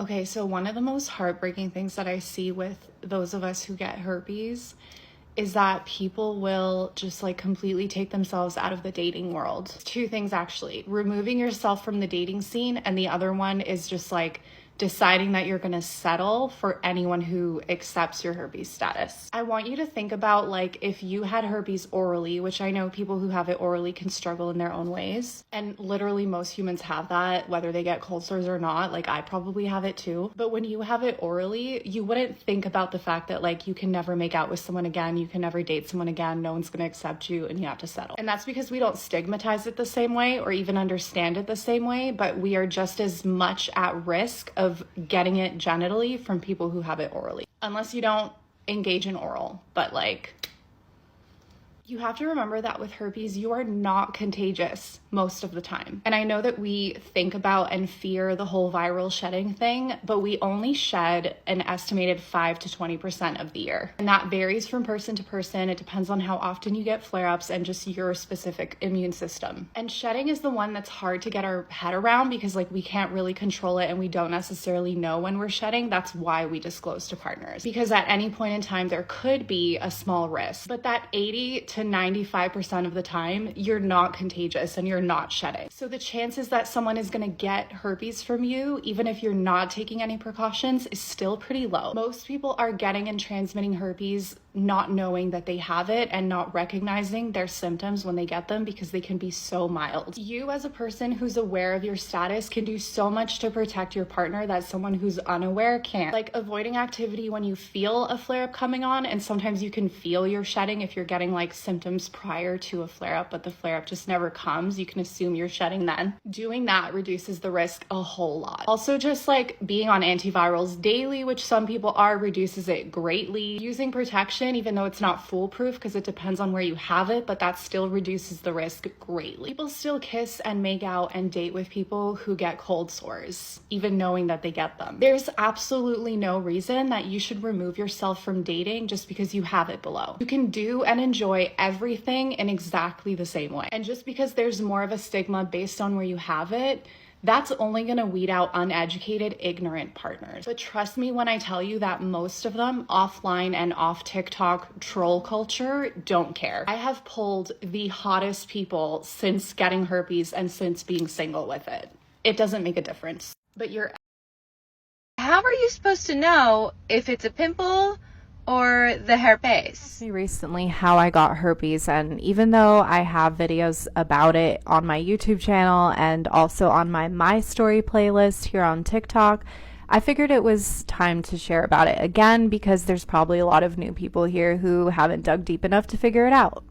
Okay, so one of the most heartbreaking things that I see with those of us who get herpes is that people will just like completely take themselves out of the dating world. Two things actually: removing yourself from the dating scene, and the other one is just like deciding that you're gonna settle for anyone who accepts your herpes status. I want you to think about like if you had herpes orally, which I know people who have it orally can struggle in their own ways, and literally most humans have that, whether they get cold sores or not. Like I probably have it too. But when you have it orally, you wouldn't think about the fact that like you can never make out with someone again, you can never date someone again, no one's gonna accept you, and you have to settle. And that's because we don't stigmatize it the same way or even understand it the same way, but we are just as much at risk of getting it genitally from people who have it orally, unless you don't engage in oral. But like, you have to remember that with herpes, you are not contagious most of the time. And I know that we think about and fear the whole viral shedding thing, but we only shed an estimated 5 to 20% of the year. And that varies from person to person. It depends on how often you get flare-ups and just your specific immune system. And shedding is the one that's hard to get our head around because like we can't really control it and we don't necessarily know when we're shedding. That's why we disclose to partners, because at any point in time, there could be a small risk, but that 80 to 95% of the time, you're not contagious and you're not shedding. So the chances that someone is gonna get herpes from you, even if you're not taking any precautions, is still pretty low. Most people are getting and transmitting herpes not knowing that they have it and not recognizing their symptoms when they get them because they can be so mild. You as a person who's aware of your status can do so much to protect your partner that someone who's unaware can't. Like avoiding activity when you feel a flare-up coming on, and sometimes you can feel you're shedding if you're getting like symptoms prior to a flare-up, but the flare-up just never comes. You can assume you're shedding then. Doing that reduces the risk a whole lot. Also, just like being on antivirals daily, which some people are, reduces it greatly. Using protection, even though it's not foolproof because it depends on where you have it, but that still reduces the risk greatly. People still kiss and make out and date with people who get cold sores, even knowing that they get them. There's absolutely no reason that you should remove yourself from dating just because you have it below. You can do and enjoy everything in exactly the same way. And just because there's more of a stigma based on where you have it, that's only gonna weed out uneducated, ignorant partners. But trust me when I tell you that most of them, offline and off TikTok troll culture, don't care. I have pulled the hottest people since getting herpes and since being single with it. It doesn't make a difference. But how are you supposed to know if it's a pimple or the herpes? Recently how I got herpes, and even though I have videos about it on my YouTube channel and also on my My Story playlist here on TikTok, I figured it was time to share about it again because there's probably a lot of new people here who haven't dug deep enough to figure it out.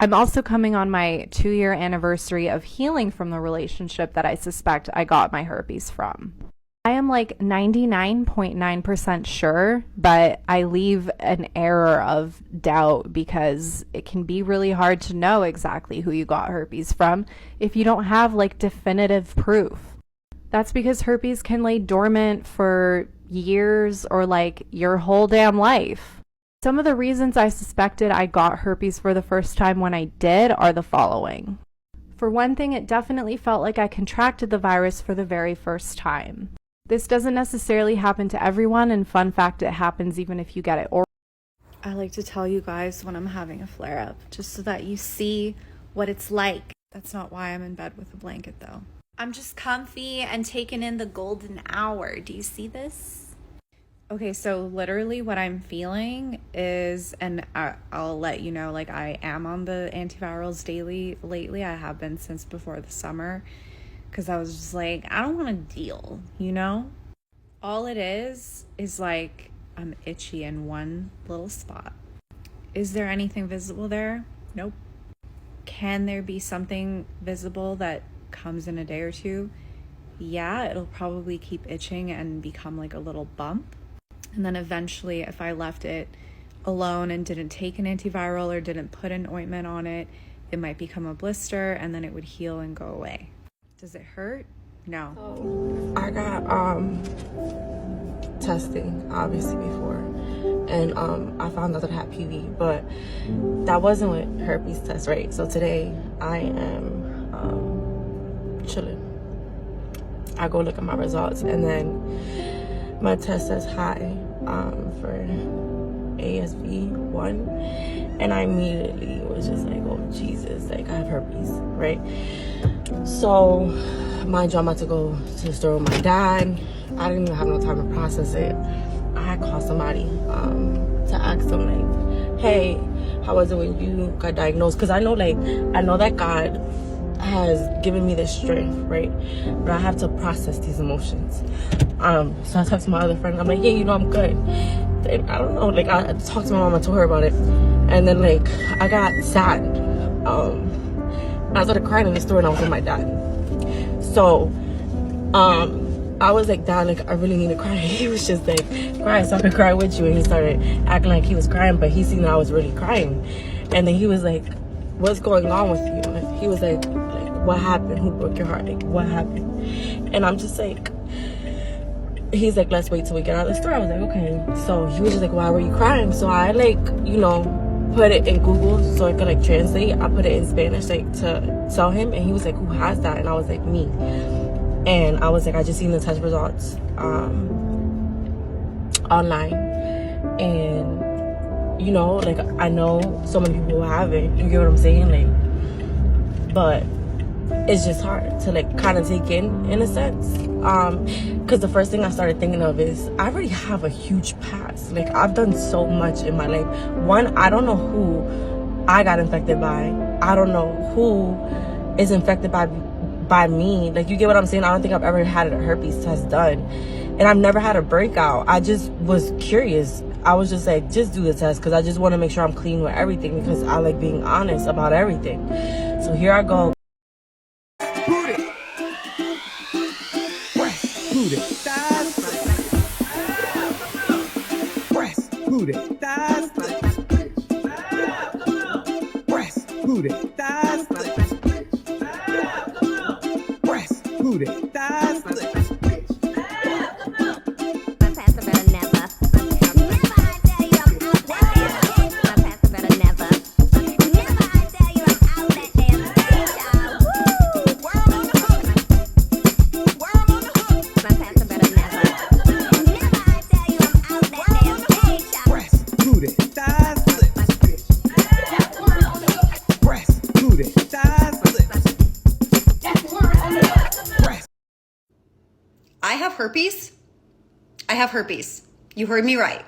I'm also coming on my 2-year anniversary of healing from the relationship that I suspect I got my herpes from. I am like 99.9% sure, but I leave an error of doubt because it can be really hard to know exactly who you got herpes from if you don't have like definitive proof. That's because herpes can lay dormant for years or like your whole damn life. Some of the reasons I suspected I got herpes for the first time when I did are the following. For one thing, it definitely felt like I contracted the virus for the very first time. This doesn't necessarily happen to everyone, and fun fact, it happens even if you get it oral. I like to tell you guys when I'm having a flare-up, just so that you see what it's like. That's not why I'm in bed with a blanket though. I'm just comfy and taking in the golden hour. Do you see this? Okay, so literally what I'm feeling is, and I'll let you know, like I am on the antivirals daily lately. I have been since before the summer. Because I was just like, I don't want to deal, you know? All it is like I'm itchy in one little spot. Is there anything visible there? Nope. Can there be something visible that comes in a day or two? Yeah, it'll probably keep itching and become like a little bump. And then eventually, if I left it alone and didn't take an antiviral or didn't put an ointment on it, it might become a blister and then it would heal and go away. Does it hurt? No. I got testing obviously before, and I found out that I had PV, but that wasn't with herpes test, right? So today I am chilling. I go look at my results, and then my test says high for ASV1, and I immediately was just like, oh Jesus, like I have herpes, right? So mind you, I'm about to go to the store with my dad. I didn't even have no time to process it. I had called somebody to ask them like, hey, how was it when you got diagnosed? Because I know that God has given me this strength, right? But I have to process these emotions. So I talked to my other friend. I'm like, yeah, I'm good. And I don't know, like I talked to my mom. I told her about it, and then like I got sad. I started crying in the store, and I was with my dad. So I was like, Dad, like I really need to cry. He was just like, cry, so I could cry with you. And he started acting like he was crying, but he seen that I was really crying. And then he was like, what's going on with you? And he was like, what happened? Who broke your heart? Like, what happened? And I'm just like, he's like, let's wait till we get out of the store. I was like, okay. So he was just like, why were you crying? So I like, put it in Google so I could like translate. I put it in Spanish like to tell him, and he was like, who has that? And I was like, me. And I was like, I just seen the test results online, and like I know so many people who have it. You get what I'm saying? Like, but it's just hard to like kind of take in a sense, because the first thing I started thinking of is I already have a huge past. Like I've done so much in my life. One, I don't know who I got infected by. I don't know who is infected by me. Like, you get what I'm saying? I don't think I've ever had a herpes test done, and I've never had a breakout. I just was curious. I was just like, just do the test, because I just want to make sure I'm clean with everything, because I like being honest about everything. So here I go. I have herpes. You heard me right.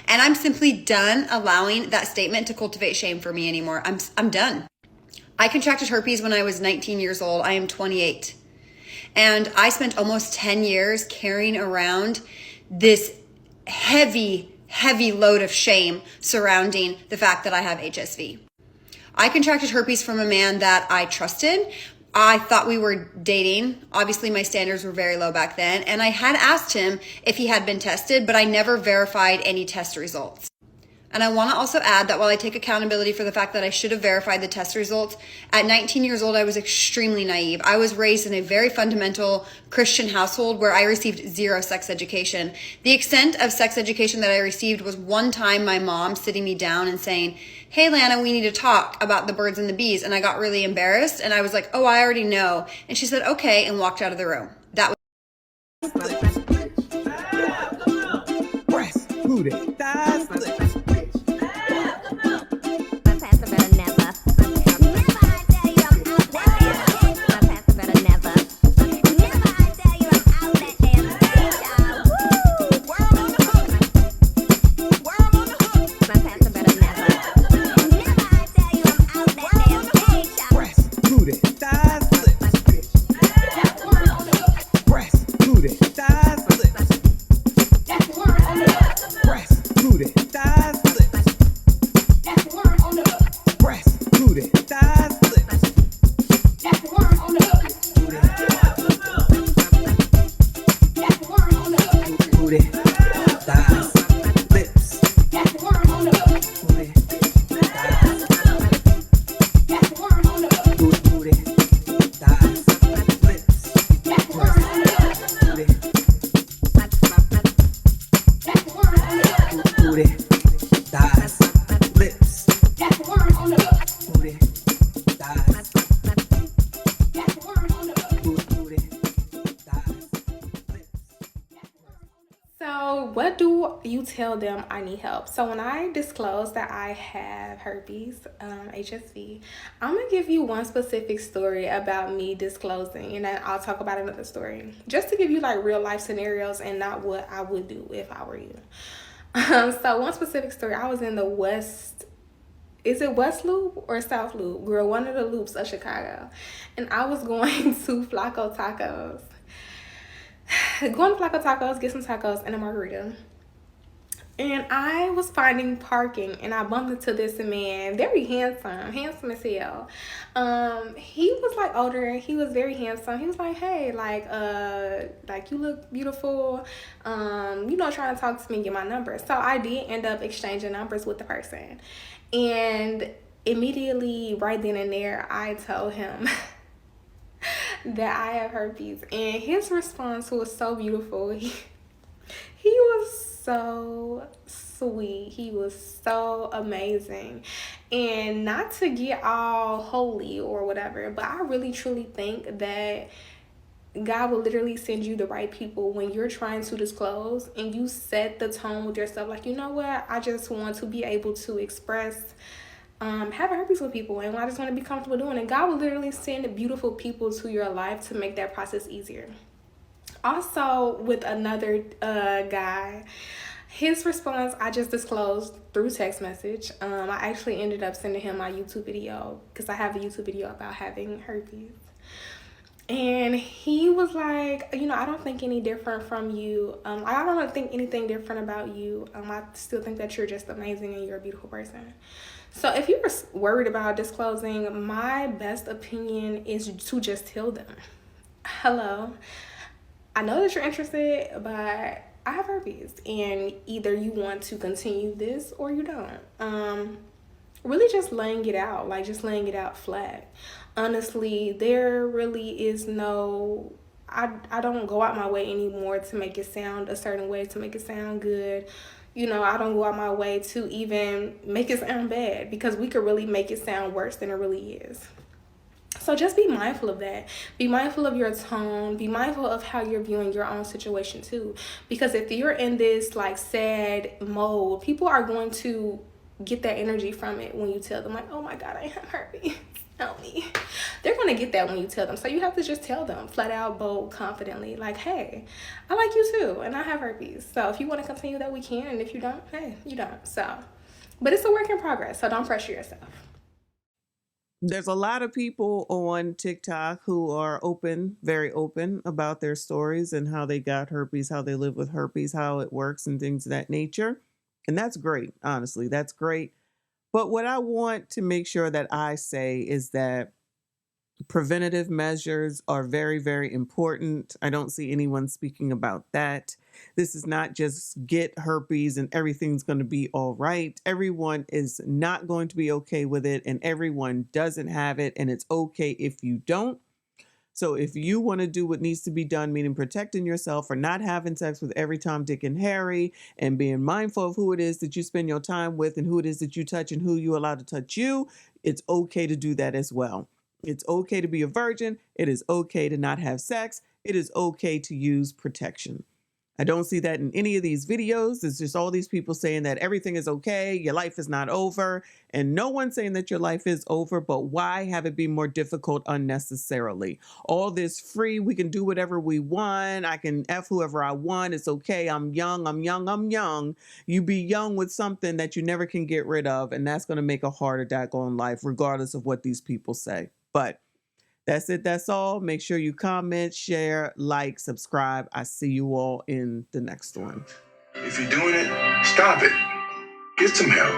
And I'm simply done allowing that statement to cultivate shame for me anymore. I'm done. I contracted herpes when I was 19 years old. I am 28. And I spent almost 10 years carrying around this heavy load of shame surrounding the fact that I have HSV. I contracted herpes from a man that I trusted. I thought we were dating. Obviously, my standards were very low back then. And I had asked him if he had been tested, but I never verified any test results. And I want to also add that while I take accountability for the fact that I should have verified the test results, at 19 years old, I was extremely naive. I was raised in a very fundamental Christian household where I received zero sex education. The extent of sex education that I received was one time my mom sitting me down and saying, hey, Lana, we need to talk about the birds and the bees. And I got really embarrassed. And I was like, oh, I already know. And she said, okay, and walked out of the room. That was... So you tell them I need help. So when I disclose that I have herpes, HSV, I'm gonna give you one specific story about me disclosing, and then I'll talk about another story, just to give you like real life scenarios and not what I would do if I were you. So one specific story, I was in the West, is it West Loop or South Loop? Girl, one of the loops of Chicago. And I was going to Flaco Tacos. Going to Flaco Tacos, get some tacos and a margarita. And I was finding parking, and I bumped into this man, very handsome as hell. He was like older, he was very handsome. He was like, hey, like you look beautiful. Trying to talk to me, get my number. So I did end up exchanging numbers with the person. And immediately, right then and there, I told him that I have herpes. And his response was so beautiful. He was so sweet. He was so amazing. And not to get all holy or whatever, but I really truly think that God will literally send you the right people when you're trying to disclose, and you set the tone with yourself. Like, you know what? I just want to be able to express having herpes with people, and I just want to be comfortable doing it. God will literally send beautiful people to your life to make that process easier. Also, with another guy, his response, I just disclosed through text message. I actually ended up sending him my YouTube video, because I have a YouTube video about having herpes. And he was like, I don't think any different from you. I don't think anything different about you. I still think that you're just amazing and you're a beautiful person. So if you're worried about disclosing, my best opinion is to just tell them, hello, I know that you're interested, but I have herpes, and either you want to continue this or you don't. Really just laying it out, like just laying it out flat. Honestly, there really is no, I don't go out my way anymore to make it sound a certain way, to make it sound good. I don't go out my way to even make it sound bad, because we could really make it sound worse than it really is. So just be mindful of that. Be mindful of your tone. Be mindful of how you're viewing your own situation too. Because if you're in this like sad mode, people are going to get that energy from it when you tell them like, oh my God, I have herpes. Help me. They're going to get that when you tell them. So you have to just tell them flat out, bold, confidently, like, hey, I like you too, and I have herpes. So if you want to continue that, we can. And if you don't, hey, you don't. So, but it's a work in progress. So don't pressure yourself. There's a lot of people on TikTok who are open, very open about their stories and how they got herpes, how they live with herpes, how it works and things of that nature. And that's great. Honestly, that's great. But what I want to make sure that I say is that preventative measures are very, very important. I don't see anyone speaking about that. This is not just get herpes and everything's going to be all right. Everyone is not going to be okay with it, and everyone doesn't have it, and it's okay if you don't. So if you want to do what needs to be done, meaning protecting yourself for not having sex with every Tom, Dick, and Harry, and being mindful of who it is that you spend your time with and who it is that you touch and who you allow to touch you, it's okay to do that as well. It's okay to be a virgin. It is okay to not have sex. It is okay to use protection. I don't see that in any of these videos. It's just all these people saying that everything is okay, your life is not over, and no one's saying that your life is over, but why have it be more difficult unnecessarily? All this free, we can do whatever we want, I can F whoever I want, it's okay, I'm young, I'm young, I'm young. You be young with something that you never can get rid of, and that's going to make a harder daggone life, regardless of what these people say. But that's it. That's all. Make sure you comment, share, like, subscribe. I see you all in the next one. If you're doing it, stop it. Get some help.